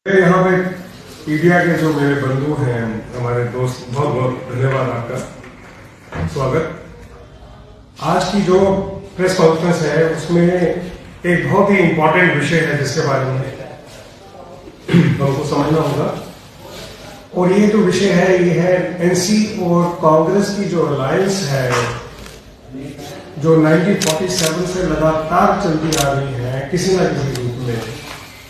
यहाँ पे मीडिया के जो मेरे बंधु हैं, हमारे दोस्त, बहुत बहुत धन्यवाद आपका स्वागत। आज की जो प्रेस कॉन्फ्रेंस है उसमें एक बहुत ही इंपॉर्टेंट विषय है जिसके बारे में हमको समझना होगा। और ये जो विषय है ये है एनसी और कांग्रेस की जो अलायंस है जो 1947 से लगातार चलती आ रही है किसी न किसी रूप में।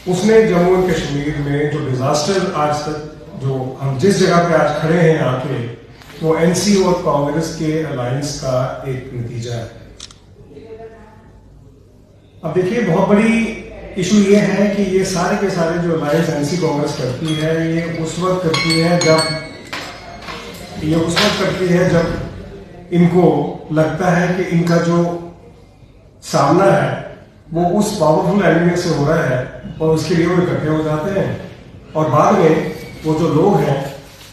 उसने जम्मू एंड कश्मीर में जो डिजास्टर आज तक जो हम जिस जगह पे आज खड़े हैं आके वो एनसी और कांग्रेस के अलायंस का एक नतीजा है। अब देखिए बहुत बड़ी इशू ये है कि ये सारे के सारे जो अलायंस एनसी कांग्रेस करती है ये उस वक्त करती है जब इनको लगता है कि इनका जो सामना है वो उस पावरफुल एलिमेंट से हो रहा है और उसके लिए वो इकट्ठे हो जाते हैं और बाद में वो जो लोग हैं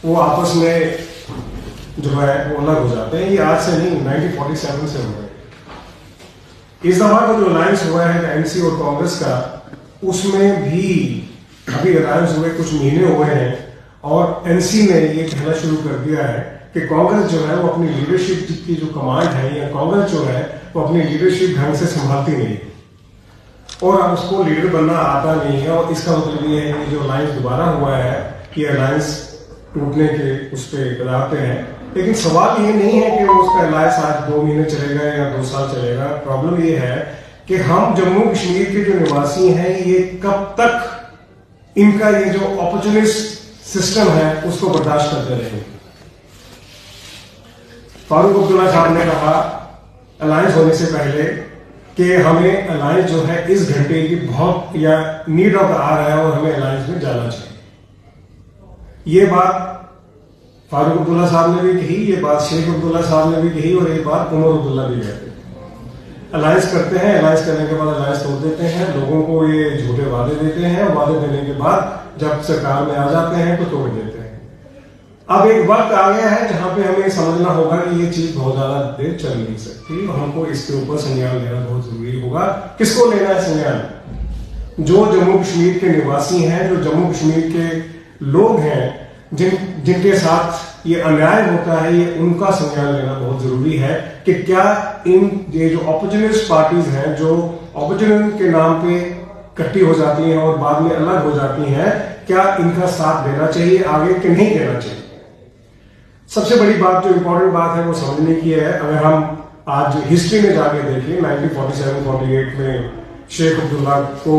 वो आपस में जो है वो अलग हो जाते हैं। ये आज से नहीं 1947 से हो रहा है। इस दफा का जो अलायंस हुआ है एनसी और कांग्रेस का उसमें भी अभी अलायंस हुए कुछ महीने हुए हैं और एनसी ने ये कहना शुरू कर दिया है कि कांग्रेस जो है वो अपनी लीडरशिप की जो कमांड है या कांग्रेस जो है वो अपनी लीडरशिप ढंग से संभालती नहीं और अब उसको लीडर बनना आता नहीं है। और इसका मतलब ये है कि जो अलायंस दोबारा हुआ है कि अलायंस टूटने के उस पर कदारते हैं। लेकिन सवाल ये नहीं है कि उसका अलायंस आज 2 महीने चलेगा या 2 साल चलेगा। प्रॉब्लम ये है कि हम जम्मू कश्मीर के जो निवासी हैं ये कब तक इनका ये जो अपॉर्चुनिस्ट सिस्टम है उसको बर्दाश्त करते रहेंगे। फारूक अब्दुल्ला साहब ने कहा अलायंस होने से पहले कि हमें अलायंस जो है इस घंटे की बहुत या नीड ऑफ आ रहा है और हमें अलायंस में जाना चाहिए। ये बात फारूक अब्दुल्ला साहब ने भी कही, ये बात शेख अब्दुल्ला साहब ने भी कही और ये बात उमर अब्दुल्ला भी कहते हैं। अलायंस करते हैं, अलायंस करने के बाद अलायंस तोड़ देते हैं, लोगों को ये झूठे वादे देते हैं, वादे देने के बाद जब सरकार में आ जाते हैं तो तोड़ देते हैं। अब एक वक्त आ गया है जहां पे हमें समझना होगा कि ये चीज बहुत ज्यादा देर चल नहीं सकती। हमको इसके ऊपर संज्ञान लेना बहुत जरूरी होगा। किसको लेना है संज्ञान? जो जम्मू कश्मीर के निवासी हैं, जो जम्मू कश्मीर के लोग हैं, जिनके साथ ये अन्याय होता है, ये उनका संज्ञान लेना बहुत जरूरी है कि क्या ये जो अपॉर्चुनिस्ट पार्टीज हैं जो अपॉर्चुनिज्म के नाम पे इकट्ठी हो जाती हैं और बाद में अलग हो जाती हैं, क्या इनका साथ देना चाहिए आगे कि नहीं देना चाहिए? सबसे बड़ी बात जो इंपॉर्टेंट बात है वो समझने की है। अगर हम आज हिस्ट्री में जाके देखें 1947-48 में शेख अब्दुल्ला को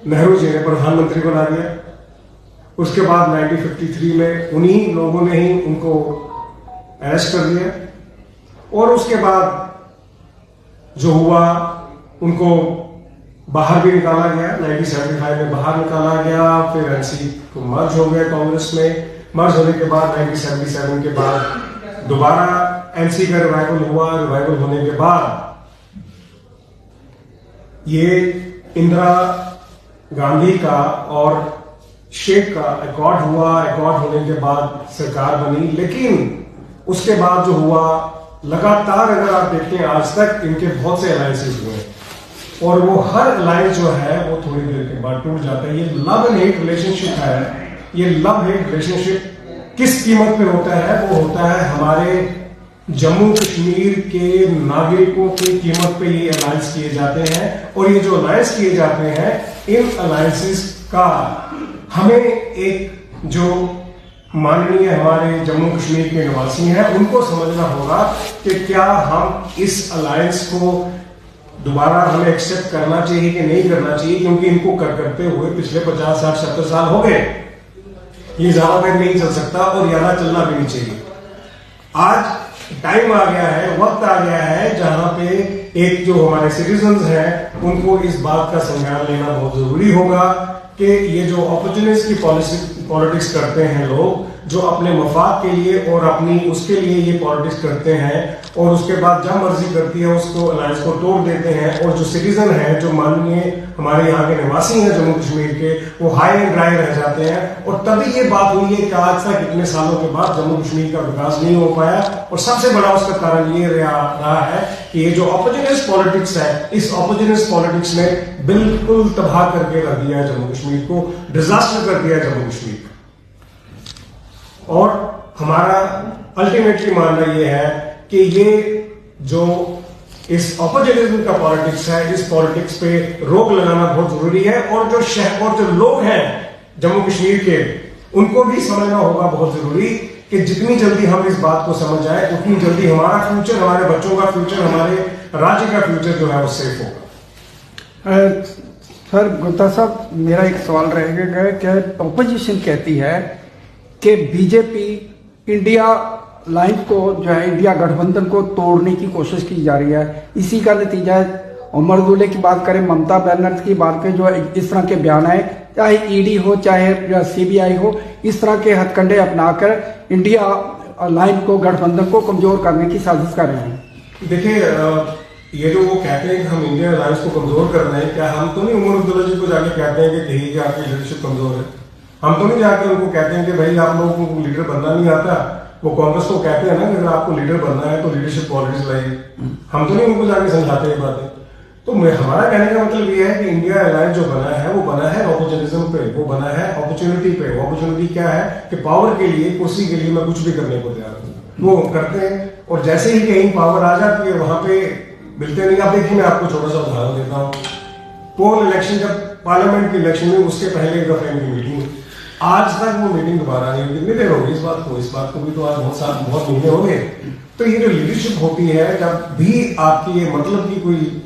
नेहरू जी ने प्रधानमंत्री बना दिया। उसके बाद 1953 में उन्हीं लोगों ने ही उनको अरेस्ट कर दिया और उसके बाद जो हुआ उनको बाहर भी निकाला गया। 1975 में बाहर निकाला गया, फिर एनसी को मर्ज हो गया कांग्रेस में। मर्ज होने के बाद 1977 के बाद दोबारा एनसी का रिवाइवल हुआ। रिवाइवल होने के बाद ये इंदिरा गांधी का और शेख का अकॉर्ड हुआ। अकॉर्ड होने के बाद सरकार बनी, लेकिन उसके बाद जो हुआ लगातार अगर आप देखें आज तक इनके बहुत से अलायंसेस हुए और वो हर अलायंस जो है वो थोड़ी देर के बाद टूट जाता है। ये लव एंड हेट रिलेशनशिप है। ये लव हेट रिलेशनशिप किस कीमत पे होता है? वो होता है हमारे जम्मू कश्मीर के नागरिकों की कीमत पे ये अलायंस किए जाते हैं। और ये जो अलायंस किए जाते हैं इन अलायंसेस का हमें एक जो माननीय हमारे जम्मू कश्मीर के निवासी हैं उनको समझना होगा कि क्या हम इस अलायंस को दोबारा हमें एक्सेप्ट करना चाहिए कि नहीं करना चाहिए, क्योंकि इनको करते हुए पिछले 50, 60, 70 साल हो गए। ये ज्यादा देर नहीं चल सकता और ज्यादा चलना भी नहीं चाहिए। आज टाइम आ गया है, वक्त आ गया है जहां पे एक जो हमारे सिटीजन्स हैं उनको इस बात का संज्ञान लेना बहुत जरूरी होगा कि ये जो अपॉर्चुनिस्ट की पॉलिटिक्स करते हैं लोग, जो अपने मफाद के लिए और अपनी उसके लिए ये पॉलिटिक्स करते हैं, और उसके बाद जब मर्जी करती है उसको अलायंस को तोड़ देते हैं, और जो सिटीजन है, जो माननीय हमारे यहाँ के निवासी हैं जम्मू कश्मीर के, वो हाई एंड ड्राई रह जाते हैं। और तभी ये बात हुई है कि आज तक इतने सालों के बाद जम्मू कश्मीर का विकास नहीं हो पाया, और सबसे बड़ा उसका कारण ये रहा है कि ये जो ऑपोर्चुनिस्ट पॉलिटिक्स है, इस ऑपोर्चुनिस्ट पॉलिटिक्स ने बिल्कुल तबाह करके रख दिया है जम्मू कश्मीर को, डिजास्टर कर दिया है जम्मू कश्मीर को। और हमारा अल्टीमेटली मानना यह है कि ये जो इस ऑपोर्चुनिज्म का पॉलिटिक्स है, इस पॉलिटिक्स पे रोक लगाना बहुत जरूरी है। और जो लोग हैं जम्मू कश्मीर के, उनको भी समझना होगा बहुत जरूरी कि जितनी जल्दी हम इस बात को समझ जाए, उतनी जल्दी हमारा फ्यूचर, हमारे बच्चों का फ्यूचर, हमारे राज्य का फ्यूचर जो है वो सेफ होगा। सर गुप्ता साहब, मेरा एक सवाल रहेगा कि ऑपोजिशन कहती है कि बीजेपी इंडिया लाइन को जो है, इंडिया गठबंधन को तोड़ने की कोशिश की जा रही है। इसी का नतीजा है, उमर अब्दुल्ला की बात करें, ममता बनर्जी की बात करें, जो इस तरह के बयान आए, चाहे ईडी हो चाहे सीबीआई हो, इस तरह के हथकंडे अपनाकर इंडिया लाइन को, गठबंधन को कमजोर करने की साजिश कर रहे हैं। देखिए, ये जो वो कहते हैं कि हम इंडिया अलायंस को कमजोर कर रहे हैं, क्या हम तो नहीं उमर अब्दुल्ला जी को जाके कहते हैं कि कहीं कि आपकी लीडरशिप कमजोर है? हम तो नहीं जाके उनको कहते हैं कि भाई आप लोगों को लीडर बनना नहीं आता। वो कांग्रेस को कहते हैं ना कि अगर आपको लीडर बनना है तो लीडरशिप पॉलिटिक्स लाइए। हम तो नहीं उनको जाके समझाते हैं बातें। तो हमारा कहने का मतलब ये है कि इंडिया अलायंस जो बना है, वो बना है ऑपोर्चुनिज्म पे, वो बना है अपॉर्चुनिटी पे। अपॉर्चुनिटी क्या है कि पावर के लिए, कुर्सी के लिए मैं कुछ भी करने को तैयार हूँ, वो करते हैं। और जैसे ही कहीं पावर आ जाती है, वहां पे मिलते नहीं। अब देखिए, मैं आपको छोटा सा उदाहरण देता हूँ। पोल इलेक्शन, जब पार्लियामेंट की इलेक्शन में, उसके पहले एक दफा इनकी मीटिंग, आज तक वो मीटिंग दोबारा नहीं हुई। कितनी देर होगी इस बात को भी तो आज बहुत महीने हो गए। तो ये जो लीडरशिप होती है, जब भी आपकी ये मतलब की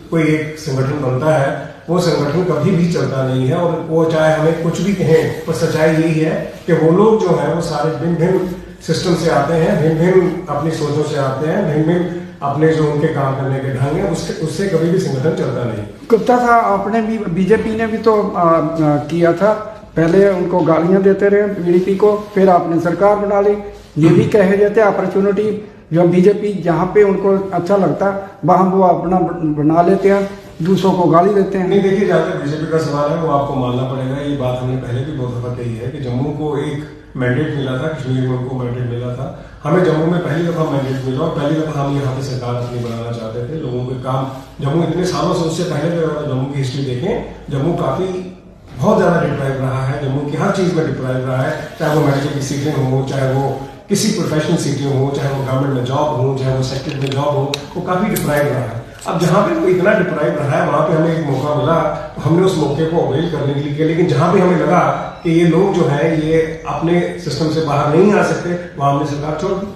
कोई एक संगठन बनता है, वो संगठन कभी भी चलता नहीं है। और वो चाहे हमें कुछ भी कहें, पर सच्चाई यही है कि वो लोग जो है वो सारे भिन्न भिन्न सिस्टम से आते हैं, भिन्न भिन्न अपनी सोचों से आते हैं, भिन्न भिन्न अपने जो उनके काम करने के ढंग है, उससे कभी भी संगठन चलता नहीं। गुप्ता साहब, आपने भी, बीजेपी ने भी तो किया था, पहले उनको गालियां देते रहे पीडीपी को, फिर आपने सरकार बना ली। ये भी कहे जाते हैं अपॉर्चुनिटी, जो बीजेपी जहाँ पे उनको अच्छा लगता है वहां वो अपना बना लेते हैं, दूसरों को गाली देते हैं। नहीं, देखिए, जहाँ तक बीजेपी का सवाल है वो आपको मानना पड़ेगा। ये बात हमने पहले भी बहुत दफा कही है कि जम्मू को एक मैंडेट मिला था, कश्मीर में उनको मैंडेट मिला था। हमें जम्मू में पहली दफा मैंडेट मिला, और पहली दफा हम यहाँ पे सरकार अपनी बनाना चाहते थे। लोगों के काम जम्मू इतने सालों से, उससे पहले जम्मू की हिस्ट्री देखें, जम्मू काफी बहुत ज्यादा डिप्राइव रहा है। जम्मू की हर चीज में डिप्राइव रहा है, चाहे वो मेडिकल की सीटें हो, चाहे वो किसी प्रोफेशनल सीटें हो, चाहे वो गवर्नमेंट में जॉब हो, चाहे वो सेक्टर में जॉब हो, वो काफी डिप्राइव रहा है। अब जहां पे वो इतना डिप्राइव रहा है, वहां पे हमें एक मौका मिला, तो हमने उस मौके को अवेल करने के लिए किया। लेकिन जहां पे हमें लगा कि ये लोग जो है ये अपने सिस्टम से बाहर नहीं आ सकते, वहां हमने सरकार छोड़ दी।